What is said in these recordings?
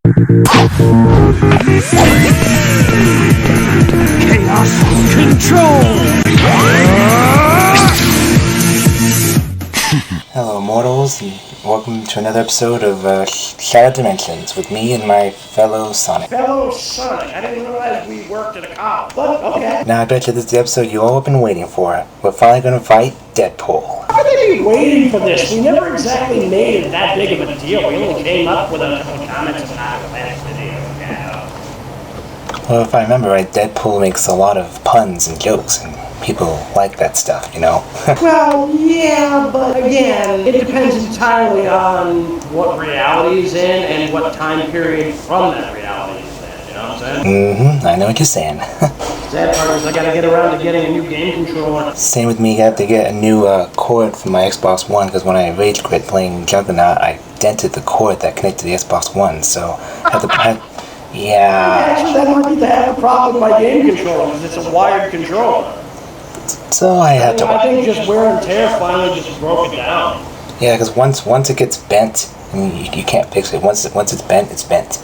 Chaos control! Hello mortals, and welcome to another episode of Shadow Dimensions with me and my fellow Sonic. Fellow Sonic, I didn't realize we worked at a cop, but okay. Now I bet you this is the episode you all have been waiting for. We're finally going to fight Deadpool. I've been waiting for this. We never exactly made it that big of a deal. We only came up with a couple comments about the last video. Well, if I remember right, Deadpool makes a lot of puns and jokes, and people like that stuff, you know? Well, yeah, but again, it depends entirely on what reality he's in and what time period from that reality he's in, you know what I'm saying? I know what you're saying. Sad part is I gotta get around to getting a new game controller. Same with me, I have to get a new cord for my Xbox One, because when I rage quit playing Juggernaut, I dented the cord that connected to the Xbox One, so I have to... Yeah. Actually, that might be the problem with my game controller, because it's a wired controller. So I have to... I think just wear and tear finally just broke it down. Yeah, because once it gets bent, I mean, you can't fix it. Once it's bent, it's bent.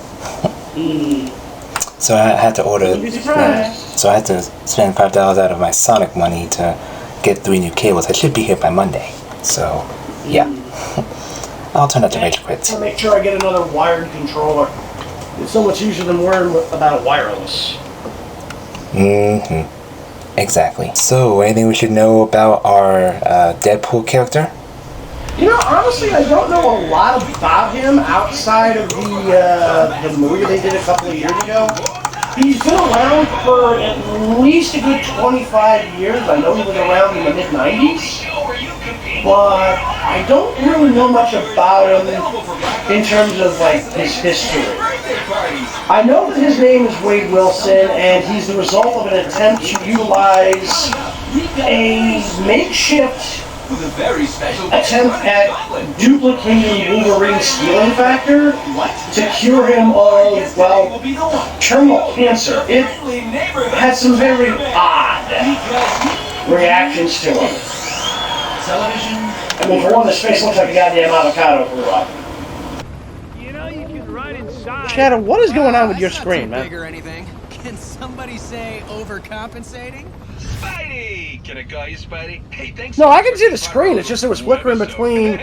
So I had to order... So I had to spend $5 out of my Sonic money to get 3 new cables. I should be here by Monday. So, yeah. I'll turn out to rage quit. I'll make sure I get another wired controller. It's so much easier than worrying about wireless. Exactly. So, anything we should know about our Deadpool character? You know, honestly, I don't know a lot about him outside of the movie they did a couple of years ago. He's been around for at least a good 25 years. I know he was around in the mid-90s. But I don't really know much about him in terms of, like, his history. I know that his name is Wade Wilson, and he's the result of an attempt to utilize a makeshift attempt at duplicating Wolverine's stealing factor to cure him of, well, terminal cancer. It had some very odd reactions to him. I mean, for one, this face looks like a goddamn avocado for Rodney. Shadow, what is going on with your screen, man? Or anything. Can somebody say overcompensating? Spidey! Can I call you Spidey? Hey, thanks. No, I can see the screen. It's just it was flickering between,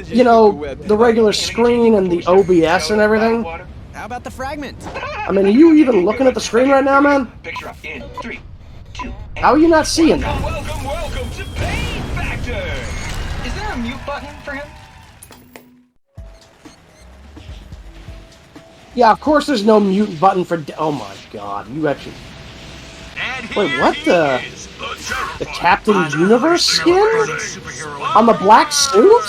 you know, the regular screen and the OBS and everything. How about the fragment? I mean, are you even looking at the screen right now, man? Picture up in 3, 2, How are you not seeing that? Welcome to Pain Factor! Is there a mute button for him? Yeah, of course there's no mute button for... Oh my god, you actually... Wait, what the... The Captain Universe skin? On the black suit?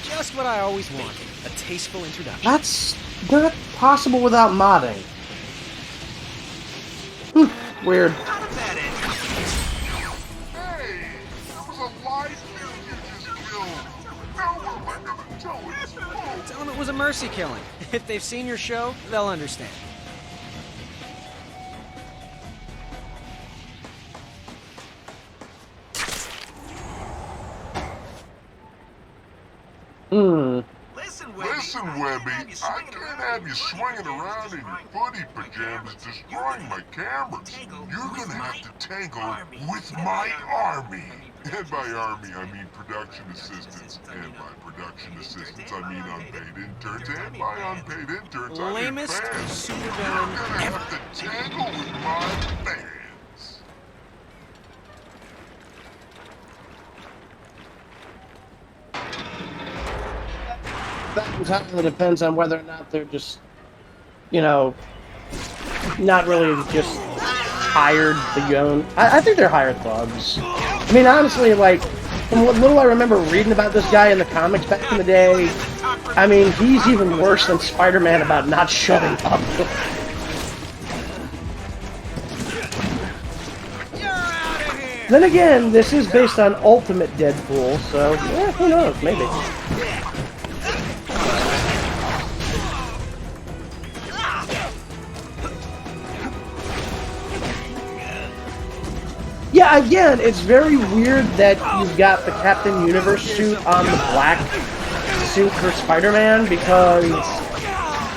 Just what I always wanted. A tasteful introduction. That's not possible without modding. Weird. Tell them it was a mercy killing. If they've seen your show, they'll understand. Listen, Webby, I can't have you swinging around in your footy pajamas destroying my cameras. You're gonna have to tangle with my army. And by army, I mean production assistants. And by production assistants, I mean unpaid interns. And by unpaid interns, I mean Lamest fans. You're supervillain gonna ever. have to tangle with my fans. That entirely depends on whether or not they're just, you know, not really just hired to go. I think they're hired thugs. I mean, honestly, like, from what little I remember reading about this guy in the comics back in the day, I mean, he's even worse than Spider-Man about not shutting up. Then again, this is based on Ultimate Deadpool, so, yeah, who knows, maybe. Yeah, again, it's very weird that you've got the Captain Universe suit on the black suit for Spider-Man, because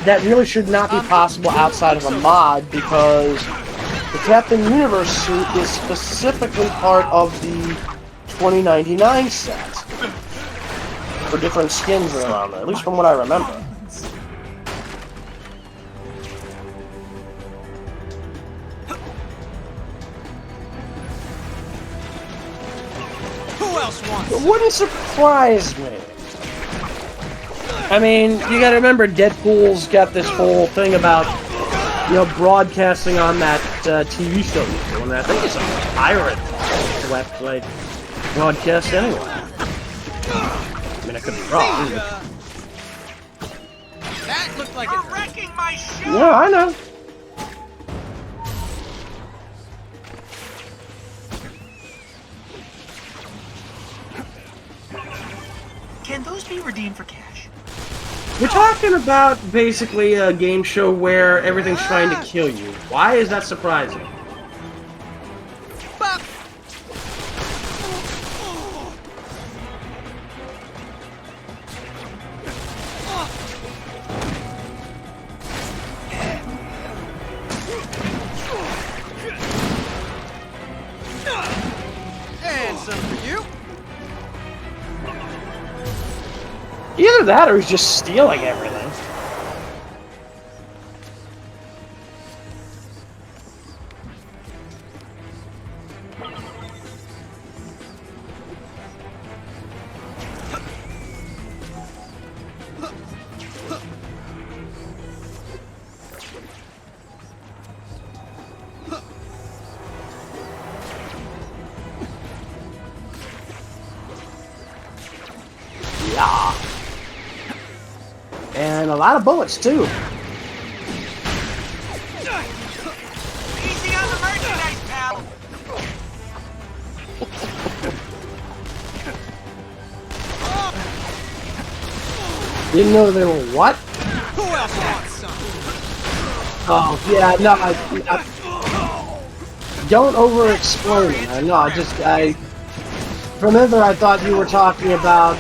that really should not be possible outside of a mod, because the Captain Universe suit is specifically part of the 2099 set. For different skins that are on there, at least from what I remember. Who else wants? It wouldn't surprise me. I mean, you gotta remember, Deadpool's got this whole thing about, you know, broadcasting on that TV show he's doing. I think it's a pirate website broadcast anyway. I mean, I could be wrong. That looked like You're wrecking my show! Yeah, I know. Can those be redeemed for cash? We're talking about basically a game show where everything's trying to kill you. Why is that surprising? And some for you. Either that or he's just stealing everything. Yeah. And a lot of bullets, too. Easy on the merchandise, pal! Didn't know they were what? Who else wants some? Oh, yeah, no, I don't over-explain it. I remember I thought you were talking about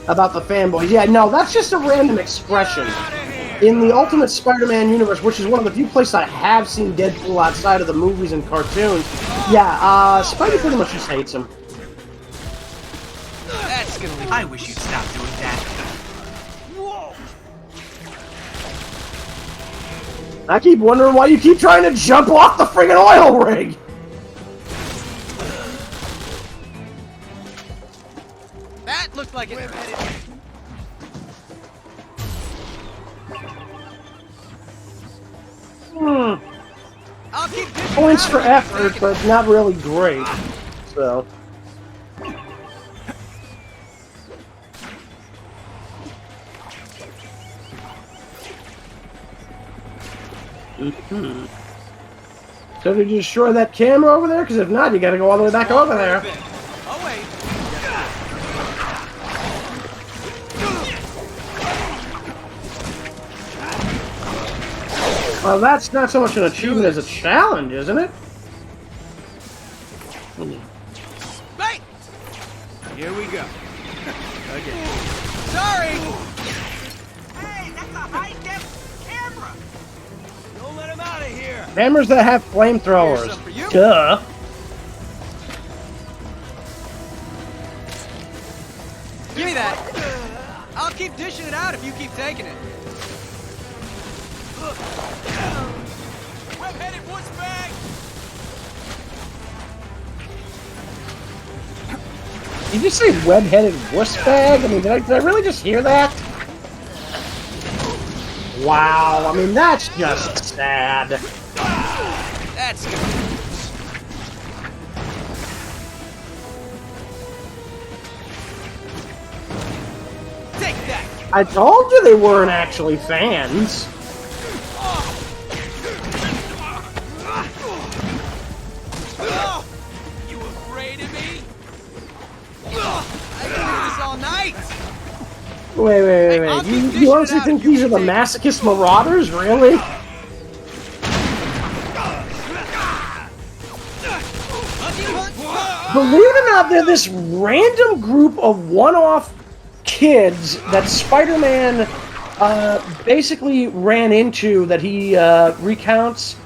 the fanboys. Yeah, no, that's just a random expression. In the Ultimate Spider-Man universe, which is one of the few places I have seen Deadpool outside of the movies and cartoons, yeah, Spidey pretty much just hates him. That's gonna be... I wish you'd stop doing that. Whoa! I keep wondering why you keep trying to jump off the friggin' oil rig! That looked like it. I'll keep Points for effort, but not really great. So. So did you destroy that camera over there? Because if not, you gotta go all the way back over there. Oh wait. Well, that's not so much an achievement as a challenge, isn't it? Right. Here we go. Again. Sorry. Hey, that's a high-def camera! Don't let him out of here. Cameras that have flamethrowers. Here's some for you. Duh. Give me that. I'll keep dishing it out if you keep taking it. Web-headed wussbag! Did you say web-headed wussbag? I mean, did I really just hear that? Wow, I mean, that's just sad. That's good. Take that! I told you they weren't actually fans. You afraid of me? I can do this all night! Wait. You honestly think these are the masochist marauders? Really? Believe it or not, they're this random group of one-off kids that Spider-Man basically ran into that he recounts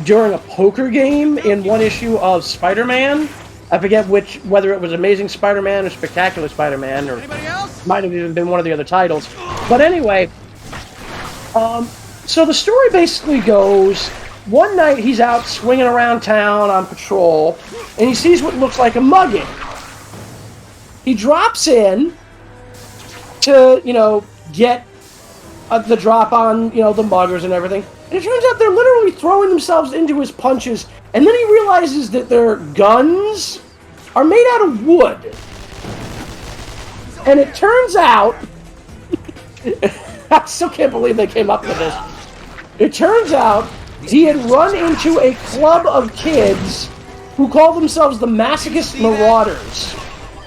during a poker game in one issue of Spider-Man. I forget whether it was Amazing Spider-Man or Spectacular Spider-Man, or might have even been one of the other titles. But anyway, so the story basically goes, one night he's out swinging around town on patrol, and he sees what looks like a mugging. He drops in to, get the drop on, the muggers and everything. And it turns out they're literally throwing themselves into his punches, and then he realizes that their guns are made out of wood. And it turns out, I still can't believe they came up with this. It turns out he had run into a club of kids who call themselves the Masochist Marauders.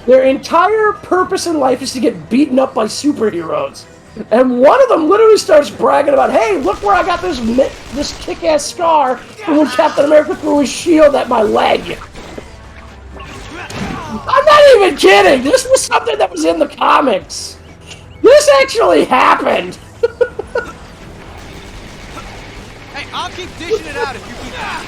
Their entire purpose in life is to get beaten up by superheroes. And one of them literally starts bragging about, hey, look where I got this kick-ass scar from when Captain America threw his shield at my leg. I'm not even kidding. This was something that was in the comics. This actually happened. Hey, I'll keep dishing it out if you keep that.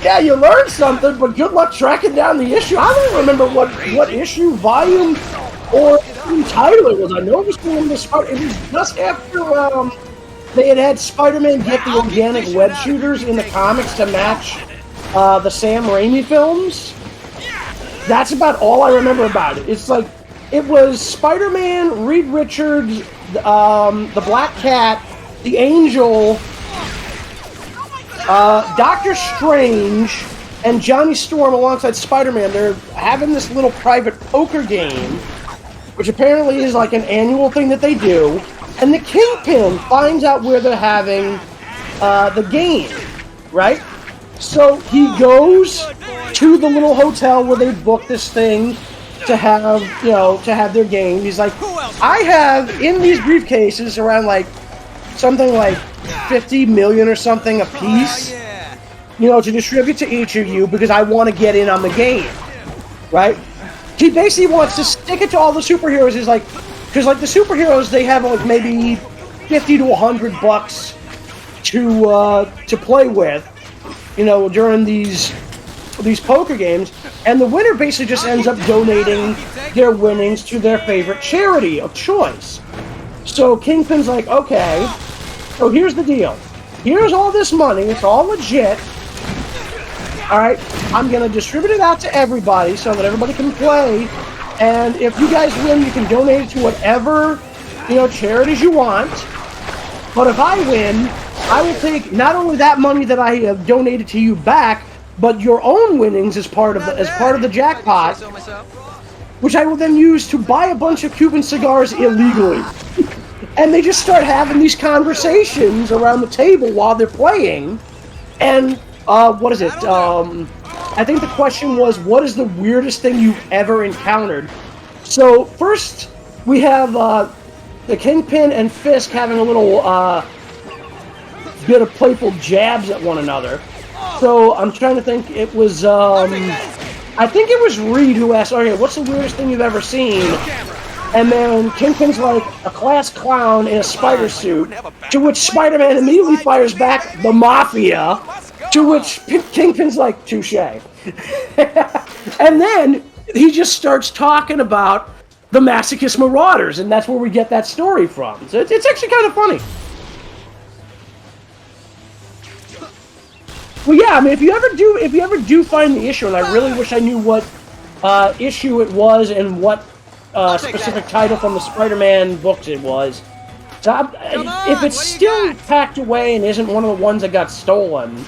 Yeah, you learned something, but good luck tracking down the issue. I don't remember what issue, volume, or title it was. I know it was one of the it was just after they had Spider-Man get the organic web shooters in the comics to match the Sam Raimi films. That's about all I remember about it. It's like, it was Spider-Man, Reed Richards, the Black Cat, the Angel, Doctor Strange, and Johnny Storm alongside Spider-Man. They're having this little private poker game, which apparently is like an annual thing that they do. And the Kingpin finds out where they're having the game, right? So he goes to the little hotel where they booked this thing to have, to have their game. He's like, I have in these briefcases around something like 50 million or something a piece, to distribute to each of you because I want to get in on the game, right? He basically wants to stick it to all the superheroes. He's like, because the superheroes, they have maybe 50 to 100 bucks to play with, during these poker games, and the winner basically just ends up donating their winnings to their favorite charity of choice. So Kingpin's like, okay, so here's the deal. Here's all this money. It's all legit. All right, I'm going to distribute it out to everybody so that everybody can play. And if you guys win, you can donate it to whatever, charities you want. But if I win, I will take not only that money that I have donated to you back, but your own winnings as part of the jackpot, which I will then use to buy a bunch of Cuban cigars illegally. And they just start having these conversations around the table while they're playing. And, what is it? I think the question was, what is the weirdest thing you've ever encountered? So, first, we have, the Kingpin and Fisk having a little, bit of playful jabs at one another. So, I'm trying to think, it was, I think it was Reed who asked, okay, what's the weirdest thing you've ever seen? And then Kingpin's like, a class clown in a spider suit, to which Spider-Man immediately fires back, the Mafia, to which Kingpin's like, touche. And then he just starts talking about the Masochist Marauders, and that's where we get that story from. So it's actually kind of funny. Well, yeah, I mean, if you ever do find the issue, and I really wish I knew what issue it was and what specific title from the Spider-Man books it was. So if it's still packed away and isn't one of the ones that got stolen,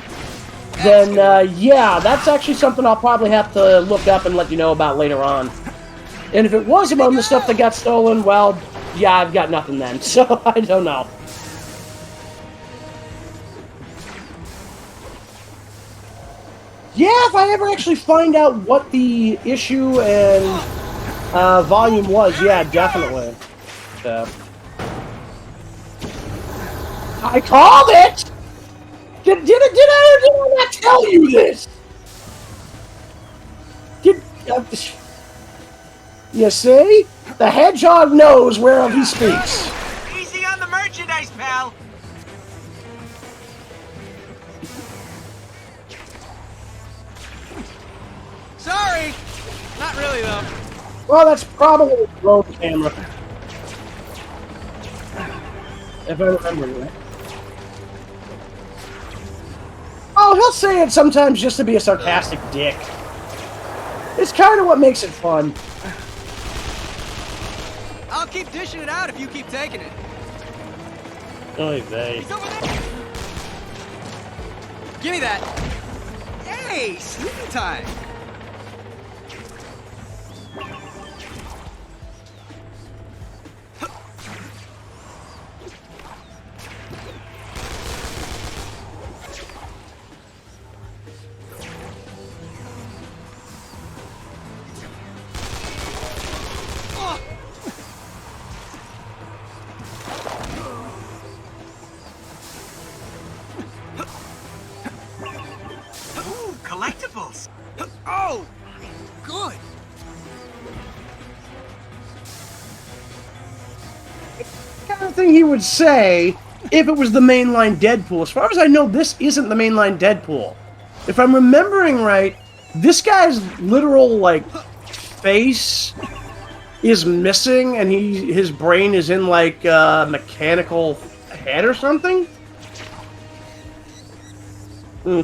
then yeah, that's actually something I'll probably have to look up and let you know about later on. And if it was among the stuff that got stolen, well, yeah, I've got nothing then, so I don't know. Yeah, if I ever actually find out what the issue and volume was, yeah, definitely. I called it! Did I not tell you this? You see? The hedgehog knows whereof he speaks. Easy on the merchandise, pal. Sorry. Not really, though. Well, that's probably a drone camera. If I remember right. Oh, he'll say it sometimes just to be a sarcastic dick. It's kind of what makes it fun. I'll keep dishing it out if you keep taking it. Oy vey. He's over there. Give me that. Hey, sleeping time. Collectibles! Oh! Good! Kind of thing he would say if it was the mainline Deadpool. As far as I know, this isn't the mainline Deadpool. If I'm remembering right, this guy's literal, like, face is missing and his brain is in, like, a mechanical head or something? Hmm.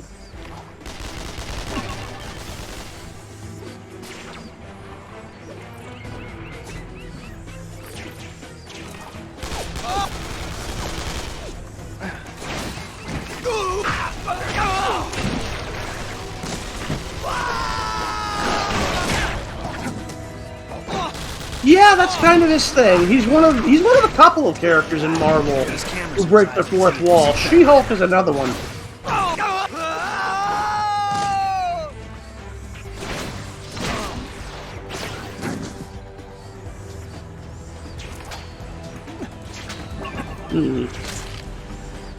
Yeah, that's kind of his thing. He's one of a couple of characters in Marvel who break the fourth wall. She-Hulk is another one.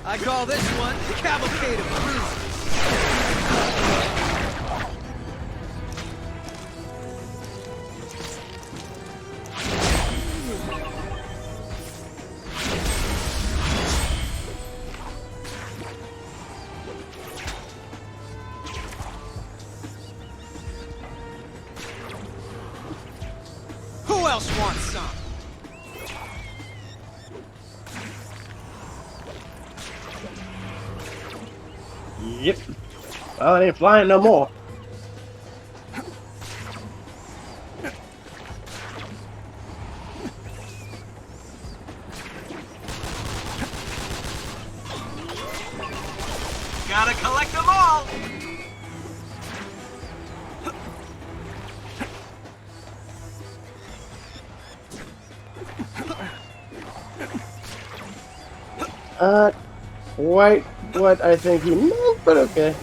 I call this one Cavalcade of Bruises. Who else wants some? Yep. Well, it ain't flying no more. Gotta collect them all! Quite what I think he meant, but okay.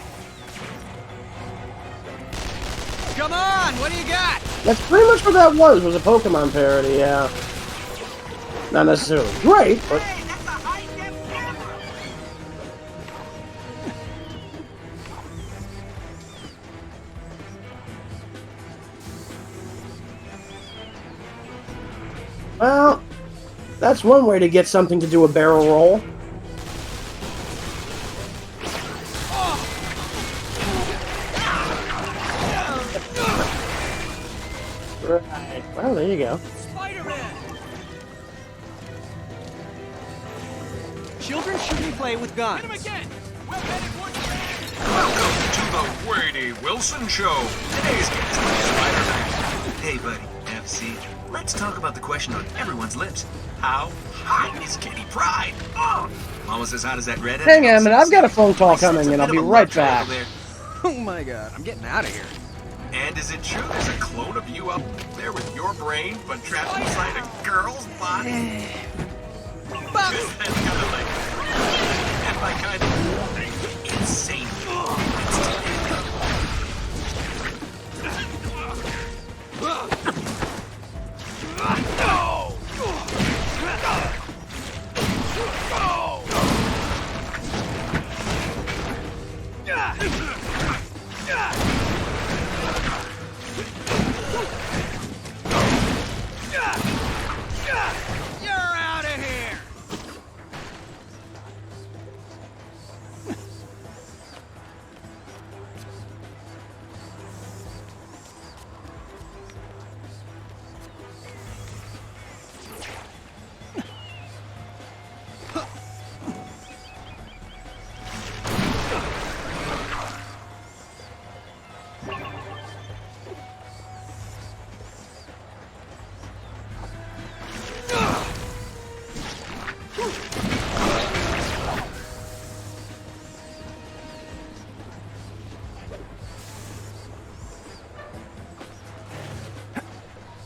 Come on, what do you got? That's pretty much what that was a Pokemon parody, yeah. Not necessarily great, but... Hey, that's a high-def camera! Well, that's one way to get something to do a barrel roll. Right. Well, there you go. Spider-Man! Children shouldn't play with guns. Hit him again! Welcome to the Wady Wilson Show. Today's guest is Spider-Man. Hey, buddy, FC. Let's talk about the question on everyone's lips. How hot is Kitty Pryde? Oh, almost as hot as that redhead. Hang on a minute, I've got a phone call coming and I'll be right back. Oh my god, I'm getting out of here. And is it true there's a clone of you up there with your brain, but trapped inside a girl's body? That's kind of like... And by kind of... insane.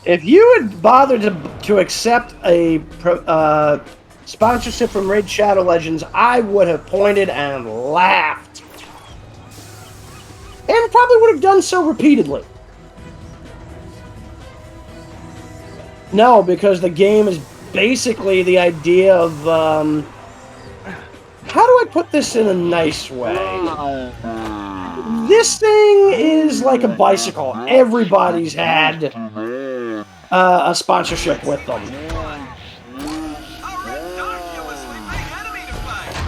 If you had bothered to accept a sponsorship from Raid Shadow Legends, I would have pointed and laughed. And probably would have done so repeatedly. No, because the game is basically the idea of, how do I put this in a nice way? This thing is like a bicycle. Everybody's had a sponsorship with them.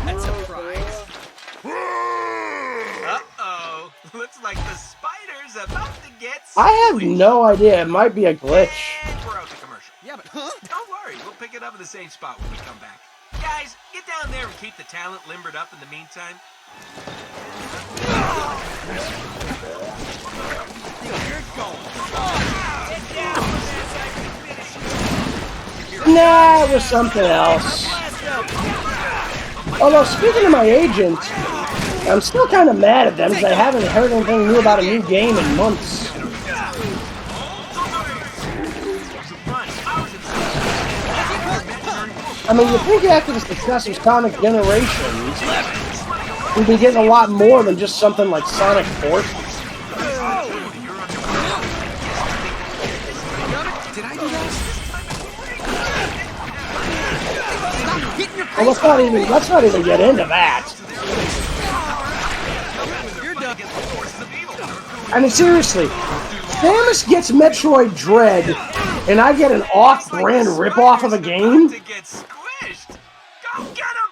That's a prize. Uh-oh. Looks like the spider's about to get I have no idea. It might be a glitch. And we're out to commercial. Yeah, but huh? Don't worry, we'll pick it up in the same spot when we come back. Guys, get down there and keep the talent limbered up in the meantime. Nah, it was something else. Although, speaking of my agent, I'm still kind of mad at them because I haven't heard anything new about a new game in months. I mean, you think after the success of Sonic Generations, we'd be getting a lot more than just something like Sonic Forces. Did I do that? Well, let's not even get into that. You're done. I mean, seriously, Samus gets Metroid Dread, and I get an off-brand ripoff of a game? To get squished. Go get him,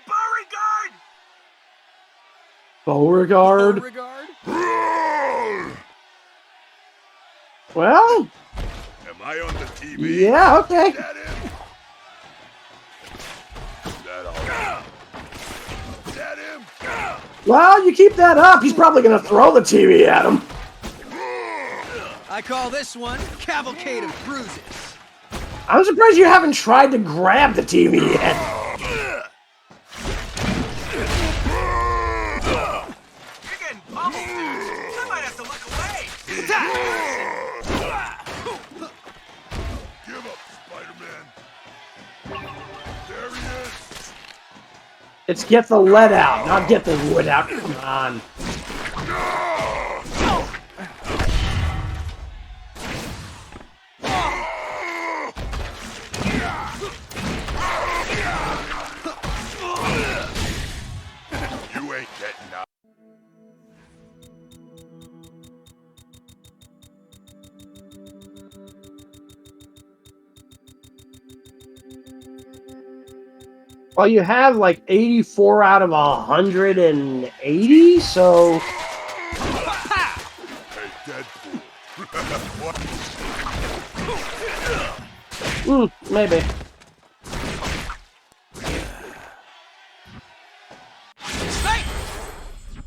Beauregard! Beauregard? Regard? Well, Am I on the TV? yeah, okay. Is that him? Is that all? Is that him? Well, you keep that up, he's probably gonna throw the TV at him. I call this one Cavalcade of Bruises. I'm surprised you haven't tried to grab the TV yet. You're getting pummeled, dude. I might have to look away. Give up, Spider-Man. There he is. It's get the lead out, not get the wood out. Come on. You ain't getting out. Well, you have like 84 out of 180, so... Hey, Deadpool. What? Maybe.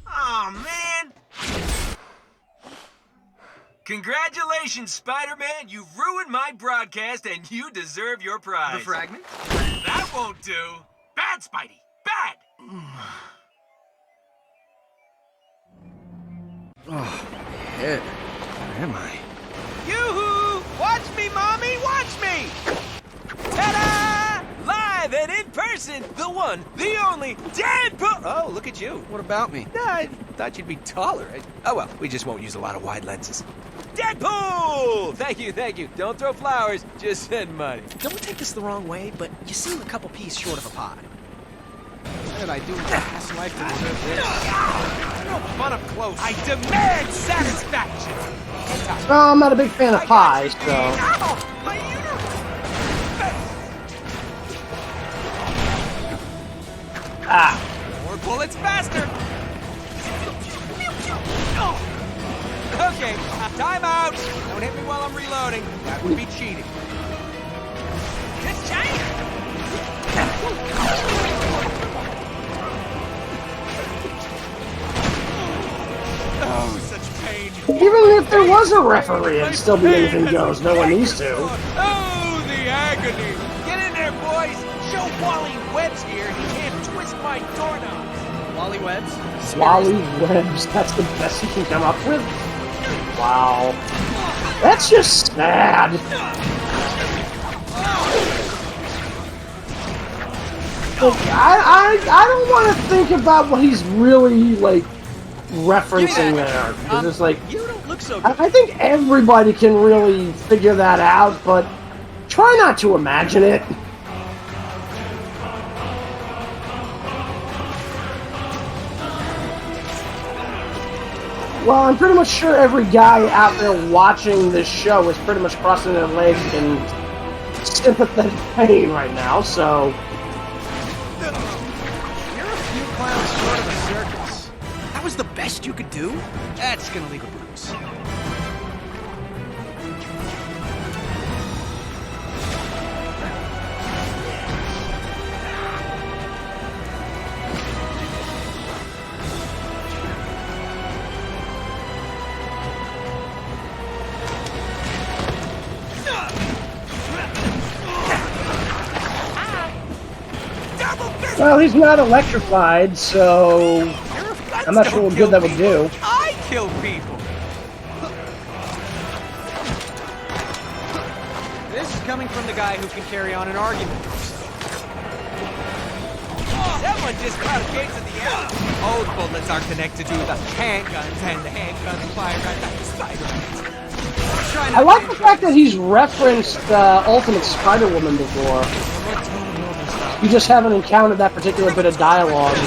Oh, man. Congratulations, Spider-Man. You ruined my broadcast, and you deserve your prize. The fragment? That won't do. Bad, Spidey. Bad. Oh, head. Where am I? Yoo-hoo! Watch me, Mommy! Watch me! Ta-da! Live and in person, the one, the only, Deadpool! Oh, look at you. What about me? I thought you'd be taller. Oh, well, we just won't use a lot of wide lenses. Deadpool! Thank you, thank you. Don't throw flowers, just send money. Don't take this the wrong way, but you seem a couple peas short of a pie. What did I do in my past life to deserve this? No fun up close. I demand satisfaction! Well, I'm not a big fan of pies, so... Ow! My uterus! Ah. More bullets faster! Okay, time out! Don't hit me while I'm reloading. That would be cheating. It's China! Oh, such pain. Even if there was a referee, it'd still be anything goes. No one needs to. Oh, the agony! Get in there, boys! Show Wally Webbs here he can't twist my doorknobs! Wally Webbs? Wally Webbs, that's the best you can come up with? Wow. That's just sad. I don't want to think about what he's really like referencing there. It's just like You don't look so good. I think everybody can really figure that out, but try not to imagine it. Well, I'm pretty much sure every guy out there watching this show is pretty much crossing their legs in sympathetic pain right now, so... You're a few clowns short of a circus. That was the best you could do? That's gonna leave a bruise. Well, he's not electrified, so I'm not sure what good that would do. I kill people. This is coming from the guy who can carry on an argument. Someone just caught a case of the air. All the bullets are connected to the handguns, and the handguns fire right at the spider. I like the fact that he's referenced Ultimate Spider-Woman before. You just haven't encountered that particular bit of dialogue.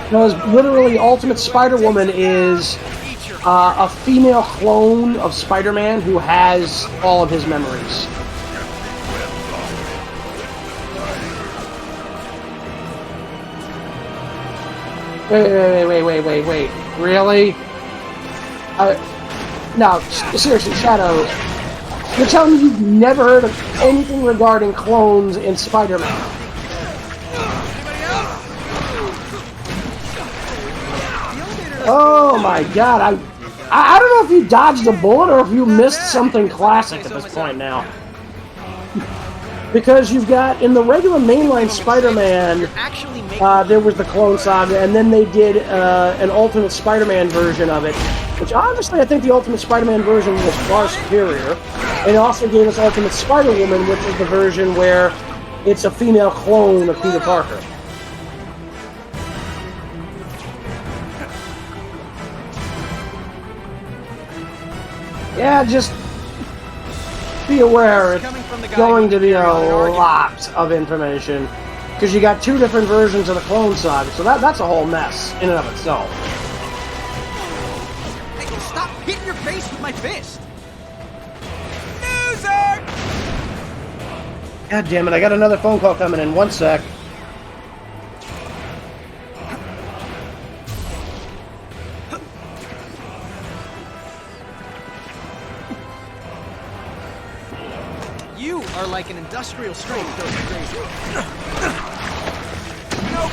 Because literally, Ultimate Spider-Woman is a female clone of Spider-Man who has all of his memories. Wait. Really? No, seriously, Shadow. You're telling me you've never heard of anything regarding clones in Spider-Man? Oh my god, I don't know if you dodged a bullet or if you missed something classic at this point now. Because you've got, in the regular mainline Spider-Man, there was the Clone Saga, and then they did an Ultimate Spider-Man version of it, which honestly I think the Ultimate Spider-Man version was far superior. It also gave us Ultimate Spider-Woman, which is the version where it's a female clone of Peter Parker. Yeah, just be aware it's going to be a lot of information. Because you got two different versions of the Clone Saga, so that's a whole mess in and of itself. Hey, stop hitting your face with my fist! Loser! God damn it, I got another phone call coming in. 1 sec. You are like an industrial strength dose of crazy. Nope.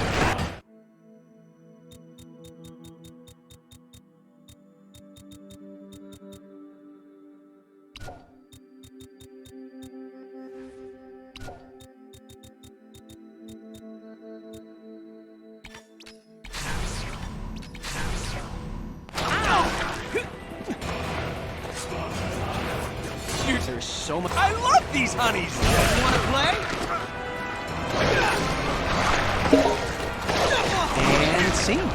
There's so much. I love these honeys! You wanna play? And scene.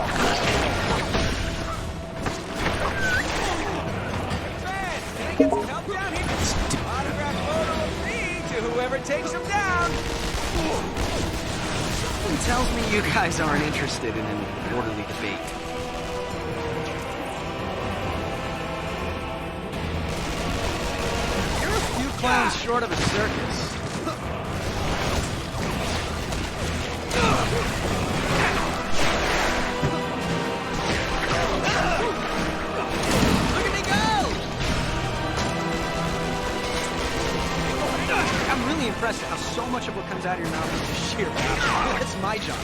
Friends, can I get some help down here? Autograph photo of me to whoever takes him down! Something tells me you guys aren't interested in an orderly debate. Clowns short of a circus. Look at me go! I'm really impressed at how so much of what comes out of your mouth is just sheer power. That's my job.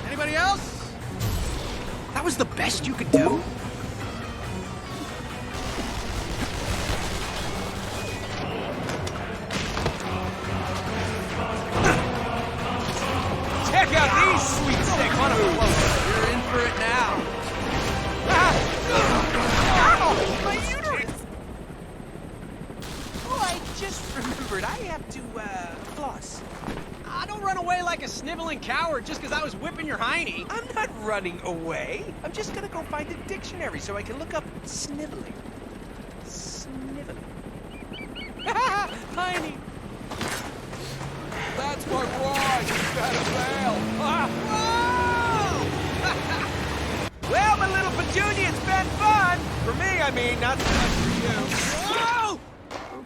Anybody else? That was the best you could do? Check out these sweet sticks! You're in for it now. Ow! My uterus! coward just because I was whipping your hiney. I'm not running away. I'm just gonna go find a dictionary so I can look up sniveling. Sniveling. Hiney. That's my bride. You gotta bail. Well, my little petunia, it's been fun. For me, I mean, not so much for you. Whoa!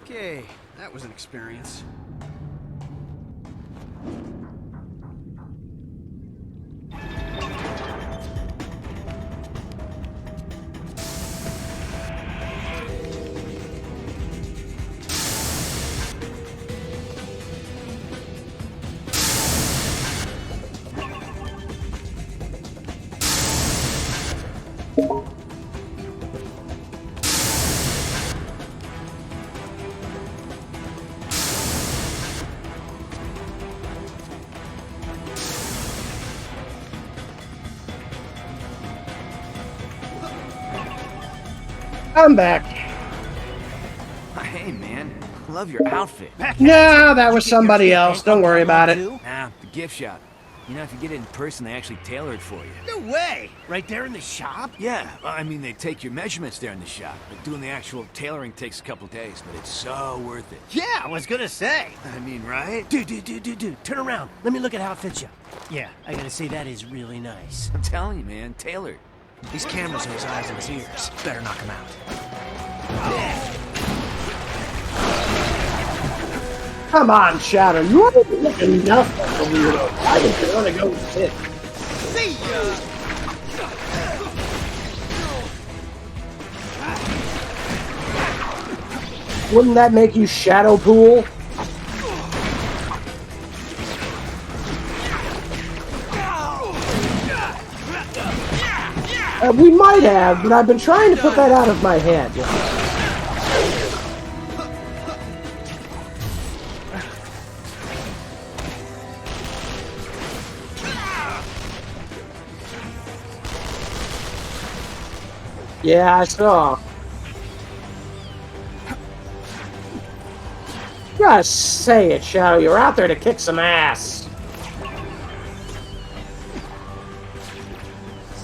Okay, that was an experience. I'm back. Hey, man. Love your outfit. No, that was somebody else. Don't worry about it. Nah, the gift shop. You know, if you get it in person, they actually tailor it for you. No way! Right there in the shop? Yeah, I mean, they take your measurements there in the shop. But doing the actual tailoring takes a couple days, but it's so worth it. Yeah, I was gonna say. I mean, right? Dude, turn around. Let me look at how it fits you. Yeah, I gotta say that is really nice. I'm telling you, man, tailored. These cameras in his eyes and his ears. Better knock him out. Come on, Shadow. You haven't looked enough like a weirdo. I think you're gonna go sit. See ya! Wouldn't that make you Shadow Pool? We might have, but I've been trying to put that out of my head. Yeah, I saw. Gotta say it, Shadow. You're out there to kick some ass.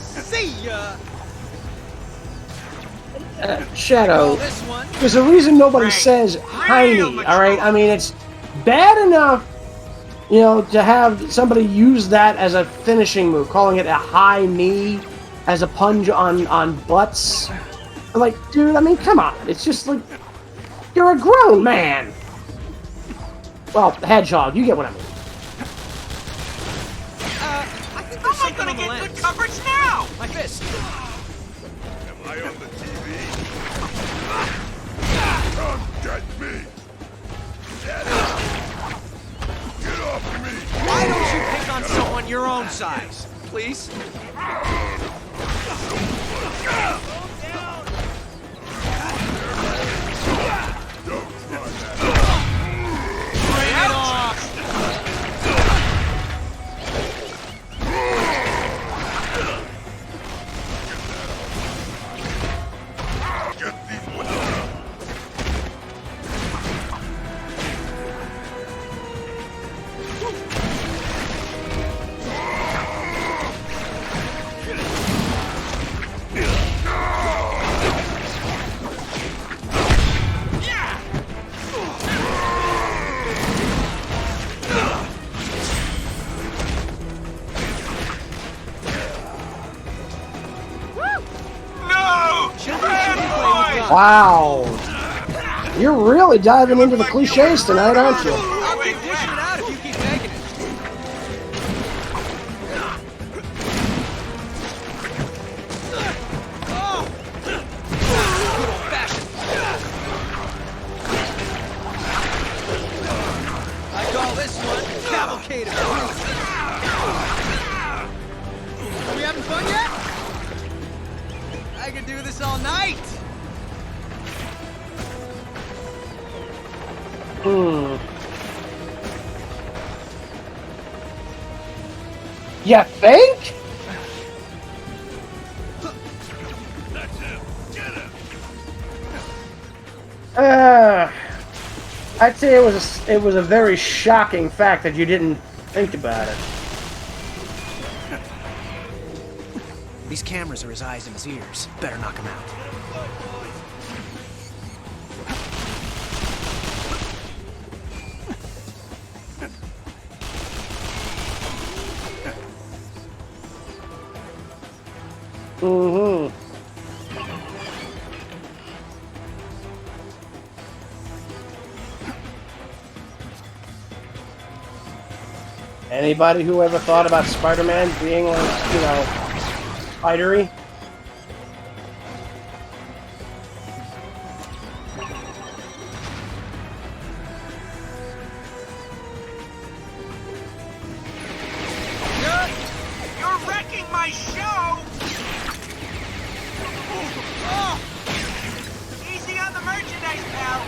See ya! Shadow, there's a reason nobody says hiney, alright? I mean, it's bad enough, you know, to have somebody use that as a finishing move, calling it a high knee as a punch on butts. Like, dude, I mean, come on. It's just like, you're a grown man. Well, hedgehog, you get what I mean. I think there's something on the lens. Good coverage now! My fist. Am I on the TV? Come get me! Get off me! Why don't you pick on someone your own size, please? Bring it off! Get these Wow. You're really diving into the cliches tonight, aren't you? I'll keep dishing it out if you keep taking it. Oh! Good old-fashioned. I call this one Cavalcade of Truth. Are we having fun yet? I could do this all night. You think? That's him. Get him. I'd say it was a very shocking fact that you didn't think about it. These cameras are his eyes and his ears. Better knock him out. Mm-hmm. Anybody who ever thought about Spider-Man being like, you know, spidery? You're wrecking my show! Oh. Easy on the merchandise, pal!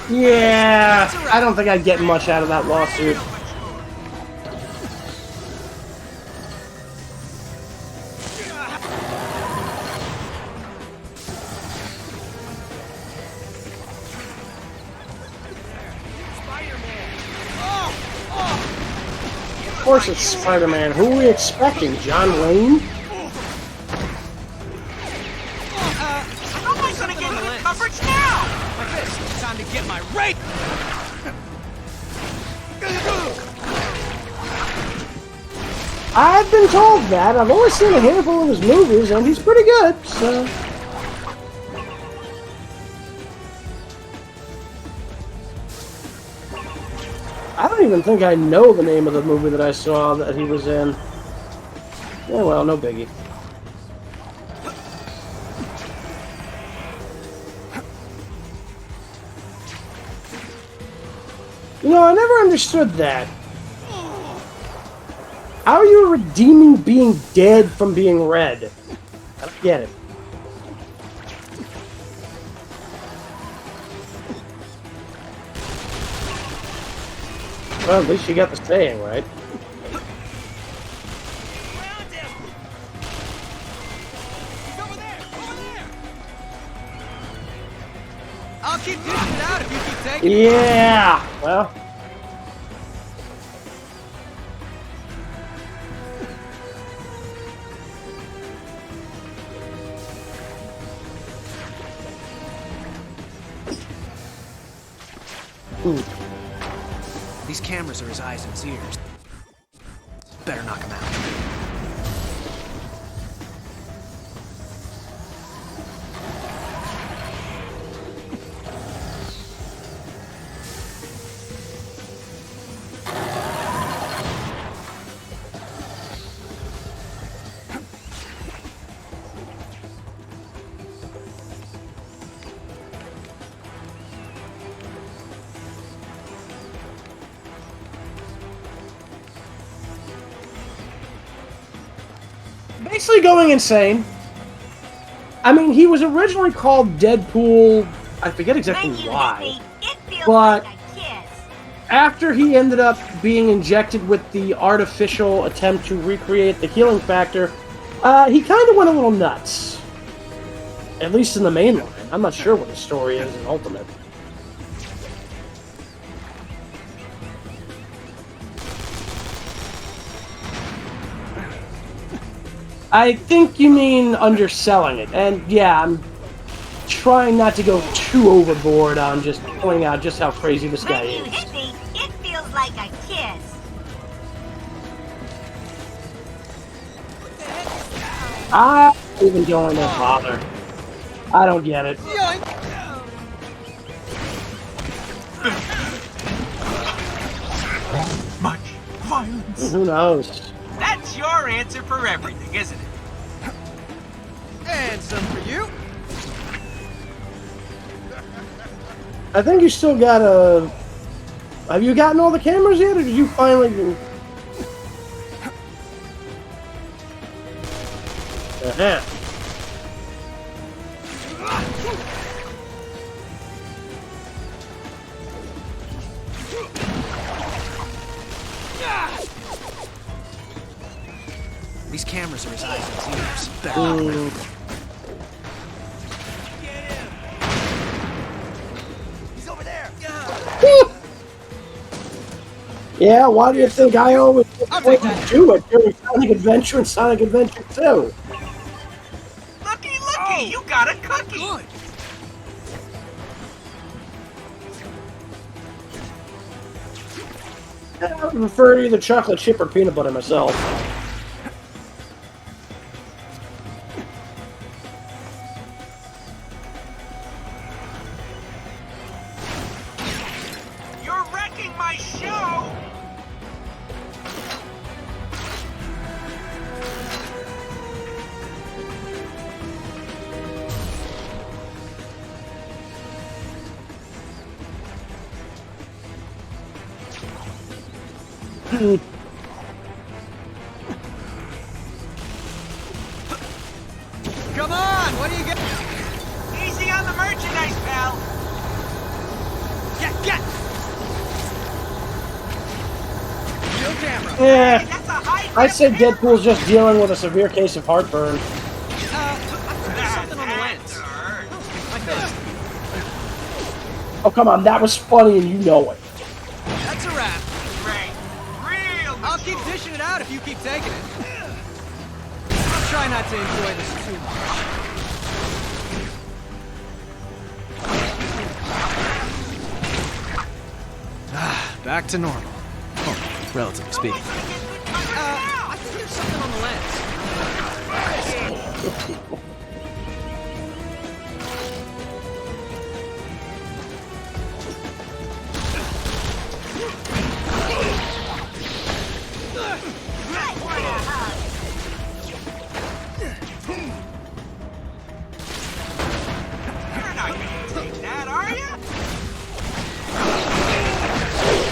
Yeah, I don't think I'd get much out of that lawsuit. Of course it's Spider-Man. Who are we expecting? John Wayne? How am I gonna get good coverage now? Like this. Time to get my rape! I've been told that. I've only seen a handful of his movies, and he's pretty good, so... I don't even think I know the name of the movie that I saw that he was in. Yeah, well, no biggie. You know, I never understood that. How are you redeeming being dead from being red? I don't get it. Well, at least you got the saying right. I'll keep dishing it out if you keep taking it. Yeah! Well... Ooh. These cameras are his eyes and his ears. Better knock him out. Basically going insane. I mean, he was originally called Deadpool. I forget exactly why. But after he ended up being injected with the artificial attempt to recreate the healing factor, he kind of went a little nuts. At least in the main line. I'm not sure what the story is in Ultimate. I think you mean underselling it, and yeah, I'm trying not to go too overboard on just pointing out just how crazy this guy is. When you hit me, it feels like a kiss. I'm not even going to bother. I don't get it. Much violence. Who knows? That's your answer for everything, isn't it? And some for you. I think you still gotta... Have you gotten all the cameras yet, or did you finally... Uh-huh. These cameras are his eyes and his ears. Better knock him out. Yeah, why do you think I always take that. do it during Sonic Adventure and Sonic Adventure 2? Looky, you got a cookie! Good. I would prefer either chocolate chip or peanut butter myself. You're wrecking my show! Come on, what do you get? Easy on the merchandise, pal! Get! Kill camera. Yeah, That's a high I'd say Deadpool's just dealing with a severe case of heartburn. I think there's something on the lens. My fist. Oh, come on, that was funny and you know it. That's a wrap. Great. Real I'll keep dishing it out if you keep taking it. I'll try not to enjoy this too much. Back to normal. Oh, relatively speaking. I think there's something on the lens. You're not gonna take that, are you?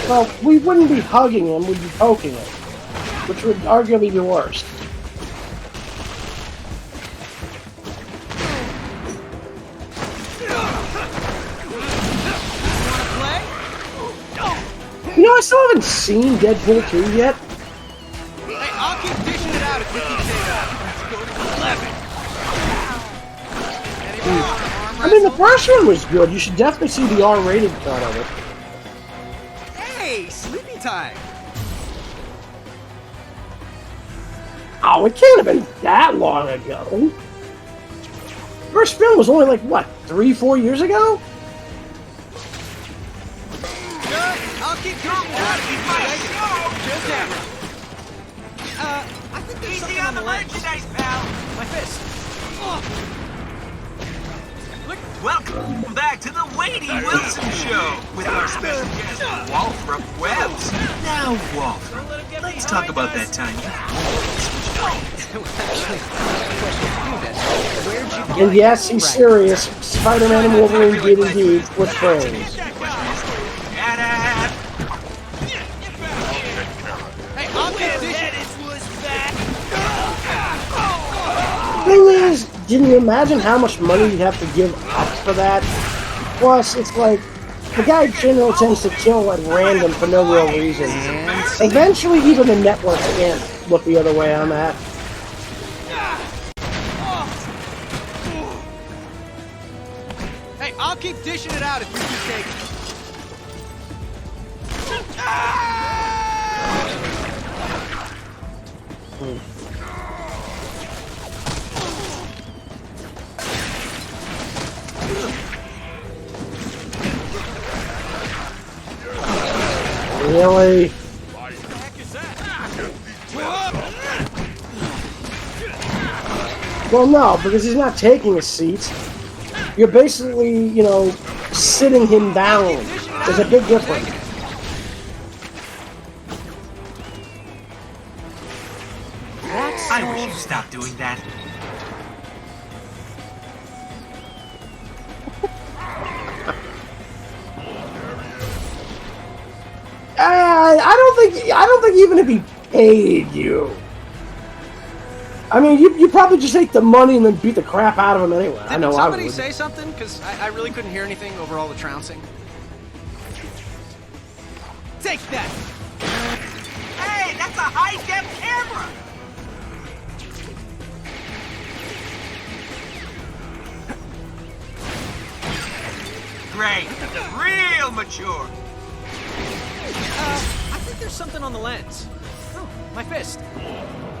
Well, we wouldn't be hugging him, we'd be poking him. Which would arguably be worse. You know, I still haven't seen Deadpool 2 yet. Hey, I'll keep dishing it out if you keep taking it. Let's go to 11. I mean, the first one was good. You should definitely see the R-rated cut of it. Hey, sleepy time. Oh, it can't have been that long ago. First film was only like, what, 3-4 years ago? I'll keep dishing it out if you keep taking it. Kill camera. I think there's Easy something on on the the lens. merchandise, pal! My fist. Welcome back to the Wadey Wilson Show with our special guest, Wolf Webs. Now, Wolf, let's talk about that time you And yes, he's serious. Spider-Man and Wolverine did indeed with friends. Hey, I'll keep dishing it. Thing is, can you imagine how much money you'd have to give up for that? Plus, it's like, the guy generally tends to kill at random for no real reason. Eventually, even the networks can't look the other way on that. Hey, I'll keep dishing it out if you keep taking it. Really? Well, no, because he's not taking a seat. You're basically, you know, sitting him down. There's a big difference. I wish you'd stop doing that. I don't think even if he paid you. I mean, you probably just take the money and then beat the crap out of him anyway. I know I would. Did somebody say something? Because I really couldn't hear anything over all the trouncing. Take that! Hey, that's a high-def camera! Great. Real mature. I think there's There's something on the lens. Oh, my fist.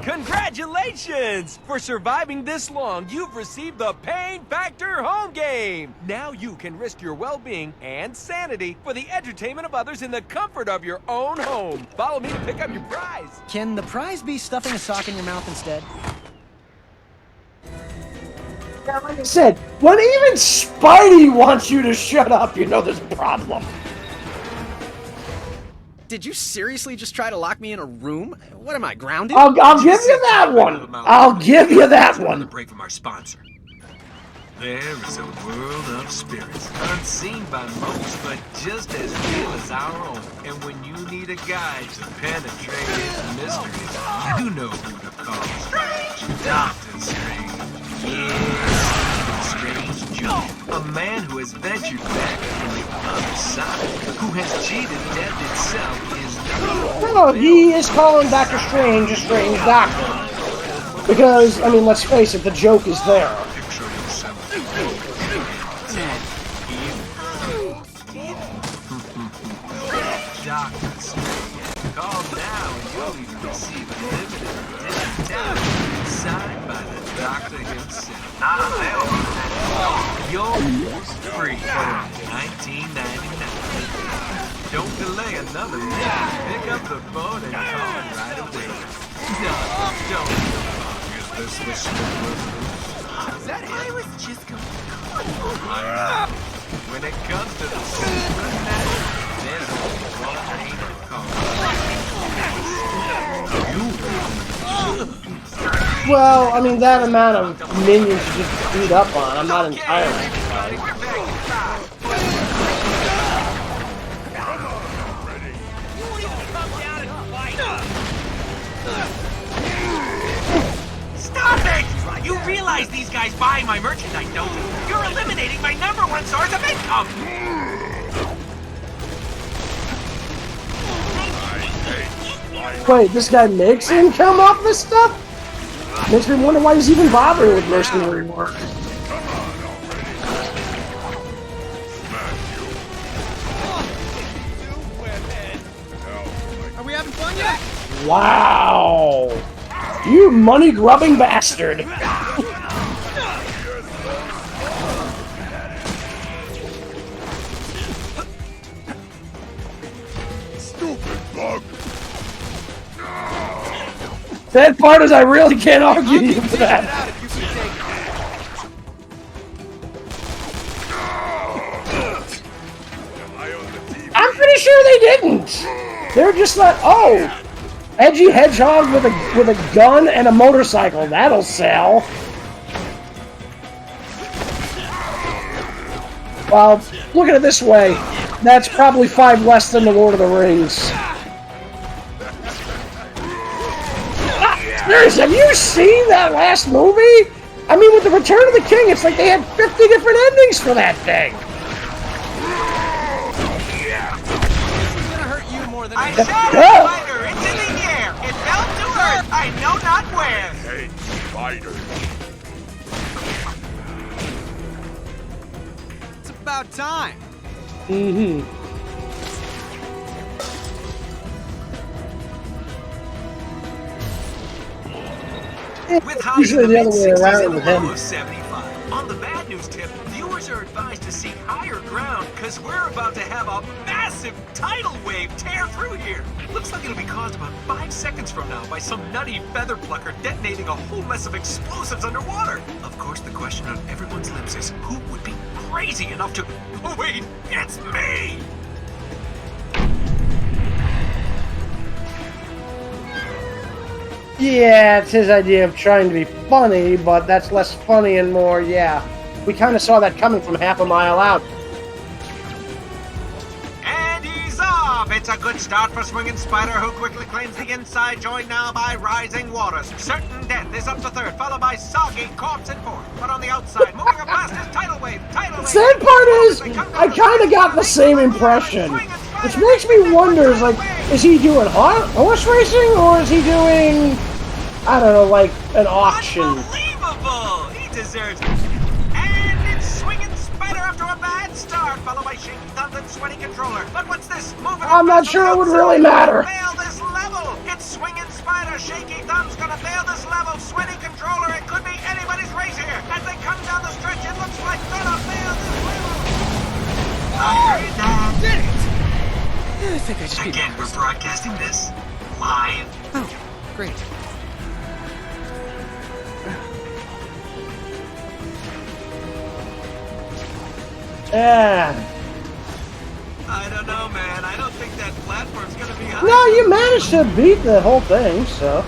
Congratulations! For surviving this long, you've received the Pain Factor home game! Now you can risk your well-being and sanity for the entertainment of others in the comfort of your own home. Follow me to pick up your prize. Can the prize be stuffing a sock in your mouth instead? Yeah, like I said, when even Spidey wants you to shut up, you know there's a problem. Did you seriously just try to lock me in a room? What am I, grounded? I'll give you that one. I'll give you that one. A break from our sponsor. There is a world of spirits, unseen by most, but just as real as our own. And when you need a guide to penetrate its mysteries, you know who to call. Strange! Dr. Strange. Yes, Strange Joe. A man who has ventured back from the other side, who has cheated death itself, is No, he is calling Doctor Strange a strange doctor. Because, I mean, let's face it, the joke is there. Doctor Strange. Call now and you'll even receive a limited edition tablet signed by the doctor himself. Not available. Yours free for $19.99. Don't delay another minute. Pick up the phone and call right away. No, don't. Is this the Silver? Is that it? I was just going to when it comes to the Silver Knight, there's only one name to call. Well, I mean, that amount of minions to just beat up on, I'm not entirely surprised. Stop it! You realize these guys buy my merchandise, don't you? You're eliminating my #1 source of income! Wait, this guy makes income off this stuff? Makes me wonder why he's even bothering with mercenary work. Are we having fun yet? Wow! You money-grubbing bastard! Stupid bug! That part is, I really can't argue you for that. I'm pretty sure they didn't. They're just like, oh, edgy hedgehog with a gun and a motorcycle. That'll sell. Well, look at it this way. That's probably 5 less than the Lord of the Rings. Seriously, have you seen that last movie? I mean, with the Return of the King, it's like they had 50 different endings for that thing. It's gonna hurt you more than I said it, Spider! It's in the air! It fell to earth! I know not where! Hey, Spider! It's about time. Mm-hmm. With how Usually the other way around with him. 75. On the bad news tip, viewers are advised to seek higher ground because we're about to have a massive tidal wave tear through here. Looks like it'll be caused about 5 seconds from now by some nutty feather plucker detonating a whole mess of explosives underwater. Of course, the question on everyone's lips is who would be crazy enough to... Oh wait, it's me! Yeah, it's his idea of trying to be funny, but that's less funny and more, yeah. We kind of saw that coming from half a mile out. And he's off! It's a good start for Swinging Spider, who quickly claims the inside, joined now by Rising Waters. Certain Death is up to 3rd, followed by Soggy Corpse in 4th. But on the outside, moving up past is Tidal Wave, The sad part is, I kind of got the same impression. Which makes me wonder, is he doing horse racing, or is he doing... I don't know, like an auction. Unbelievable! He deserves it. And it's Swinging Spider after a bad start, followed by Shaky Thumbs and Sweaty Controller. But what's this? Moving I'm not sure it would really matter. Failed WarWolf sweaty controller. It could be anybody's race here. As they come down the stretch, it looks like gonna fail this level. Did it! I think I just beat Again, we're broadcasting this live. Oh, great. Yeah. I don't know, man. I don't think that platform's gonna be high. No, you managed to beat the whole thing, so.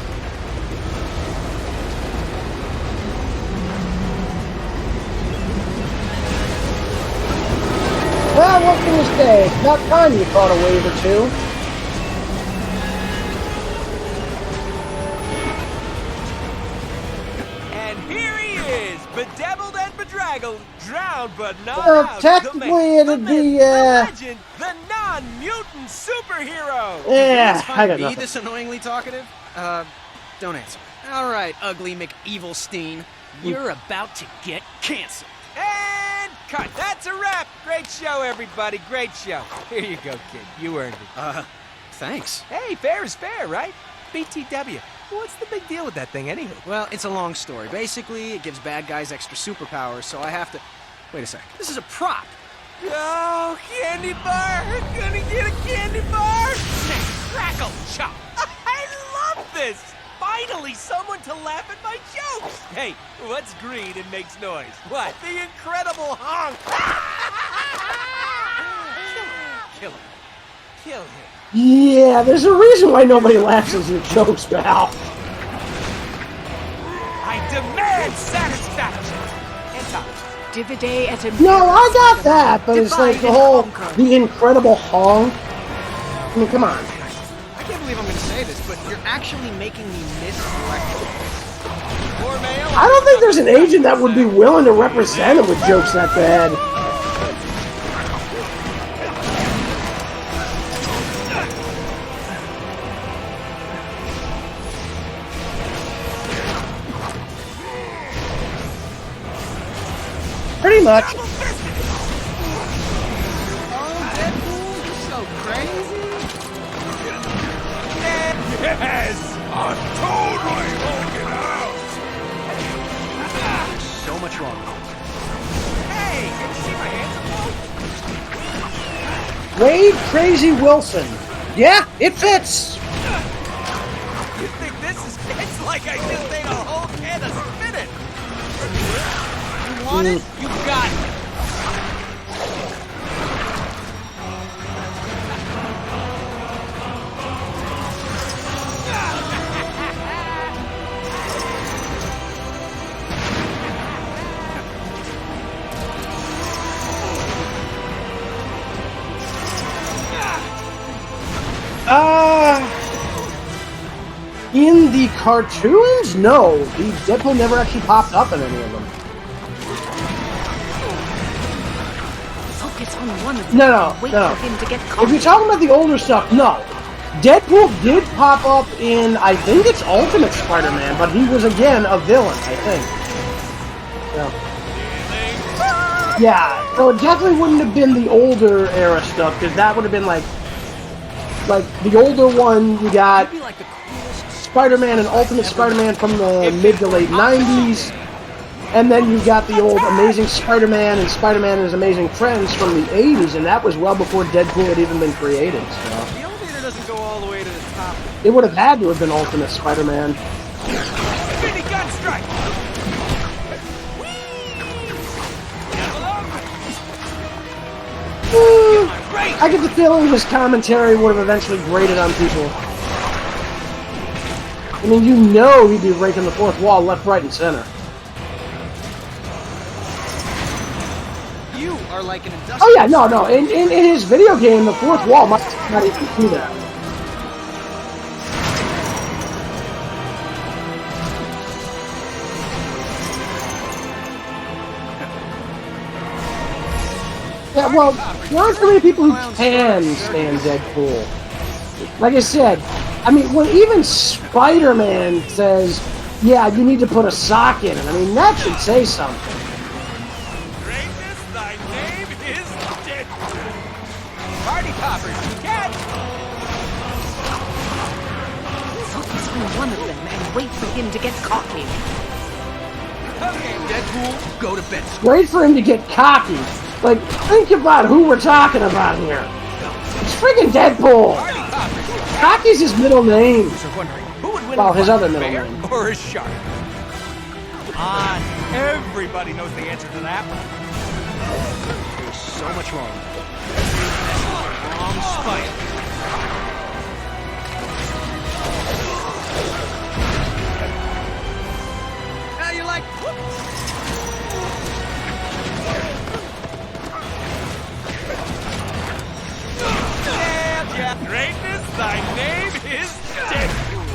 Well, what can you say? It's about time you caught a wave or two. And here he is, bedeviled and bedraggled, drowned but not Well, out. technically the it'd myth, be, the legend, the non-mutant superhero. Yeah, I Find got me nothing. this annoyingly talkative? Don't answer. All right, ugly McEvilstein. You're about to get canceled. And cut. That's a wrap. Great show, everybody. Great show. Here you go, kid. You earned it. Thanks. Hey, fair is fair, right? BTW. What's the big deal with that thing, anyway? Well, it's a long story. Basically, it gives bad guys extra superpowers, so I have to... Wait a sec. This is a prop. Oh, candy bar. Gonna get a candy bar. Snap, crackle, chop. I love this. Finally, someone to laugh at my jokes. Hey, what's green and makes noise? What? The Incredible Honk. Kill him. Kill him. Yeah, there's a reason why nobody laughs at your jokes, pal. I demand satisfaction. And time. Divide et impera. No, I got that, but it's like the whole, the Incredible Honk. I mean, come on. I can't believe I'm going to say this, but you're actually making me miss I don't think there's an agent that would be willing to represent him with jokes that bad. Pretty much. Oh, Deadpool, you're so crazy. Yes! I'm totally hulking out! So much wrong. Hey, can you see my hands? Wade Crazy Wilson. Yeah, it fits. You think this is... It's like I just ate a whole can of spinach! You want it? You got it! In the cartoons, no. The Deadpool never actually popped up in any of them. Focus on one of them. No. Wait for him to get caught. If you're talking about the older stuff, no. Deadpool did pop up in, I think it's Ultimate Spider-Man, but he was, again, a villain, I think. Yeah, so it definitely wouldn't have been the older era stuff, because that would have been like the older one, you got Spider-Man and Ultimate Spider-Man from the mid to late 90s, and then you got the old Amazing Spider-Man and Spider-Man and His Amazing Friends from the 80s, and that was well before Deadpool had even been created, so. The elevator doesn't go all the way to the top. It would have had to have been Ultimate Spider-Man. Mini gun strike! I get the feeling his commentary would have eventually grated on people. I mean, you know he'd be breaking the fourth wall left, right, and center. You are like an industrial... Oh yeah, no. In his video game, the fourth wall might not even do that. Yeah, well, there aren't so many people who can stand Deadpool. Like I said, I mean, when even Spider-Man says, yeah, you need to put a sock in it, I mean, that should say something. Greatness, thy name is Deadpool. Party poppers, catch! Focus on one of them and wait for him to get cocky. Okay, Deadpool, go to bed. Wait for him to get cocky. Like, think about who we're talking about here. It's friggin' Deadpool. Cocky's his middle name. Well, his other middle name. Or a shark? Everybody knows the answer to that one. There's so much wrong. Wrong spider. How you like? Yeah, greatness, thy name is Deadpool.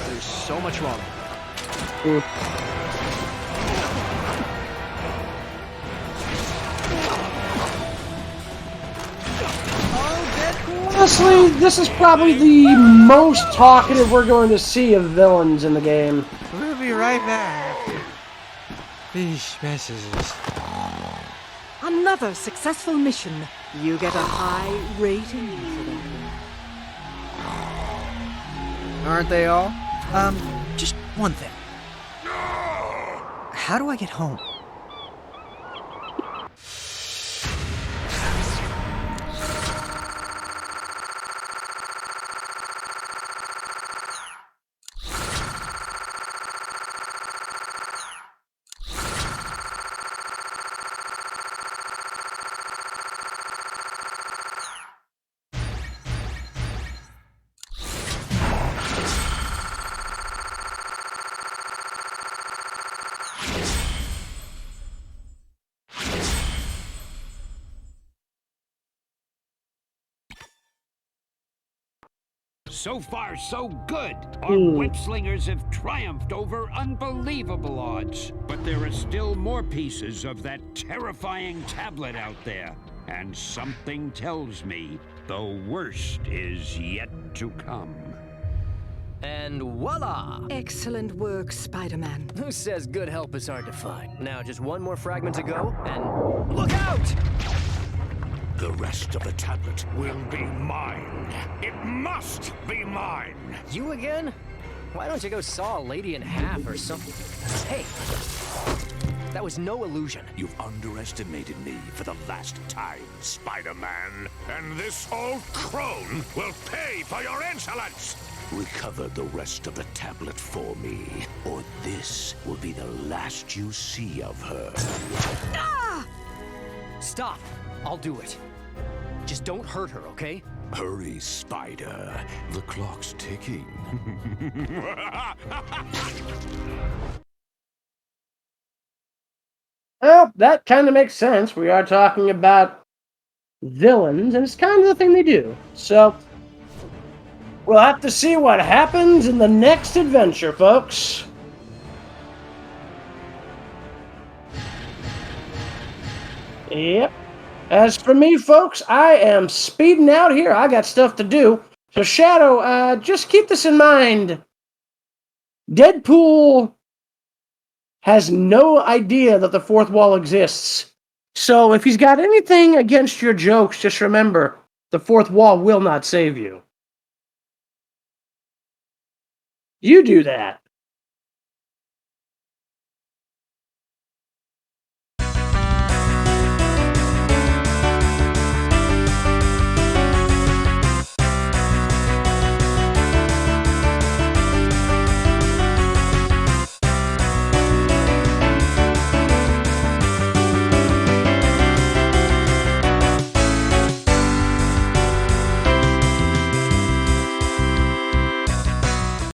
There's so much wrong. Honestly, this is probably the most talkative we're going to see of villains in the game. We'll be right back. These messages. Another successful mission. You get a high rating for that. Aren't they all? Just one thing. How do I get home? So far, so good. Our web-slingers have triumphed over unbelievable odds. But there are still more pieces of that terrifying tablet out there. And something tells me the worst is yet to come. And voila! Excellent work, Spider-Man. Who says good help is hard to find? Now, just one more fragment to go, and look out! The rest of the tablet will be mine. It must be mine. You again? Why don't you go saw a lady in half or something? Hey, that was no illusion. You've underestimated me for the last time, Spider-Man. And this old crone will pay for your insolence. Recover the rest of the tablet for me, or this will be the last you see of her. Ah! Stop. I'll do it. Just don't hurt her, okay? Hurry, Spider. The clock's ticking. Well, that kind of makes sense. We are talking about villains, and it's kind of the thing they do. So, we'll have to see what happens in the next adventure, folks. Yep. As for me, folks, I am speeding out here. I got stuff to do. So, Shadow, just keep this in mind. Deadpool has no idea that the fourth wall exists. So, if he's got anything against your jokes, just remember, the fourth wall will not save you. You do that.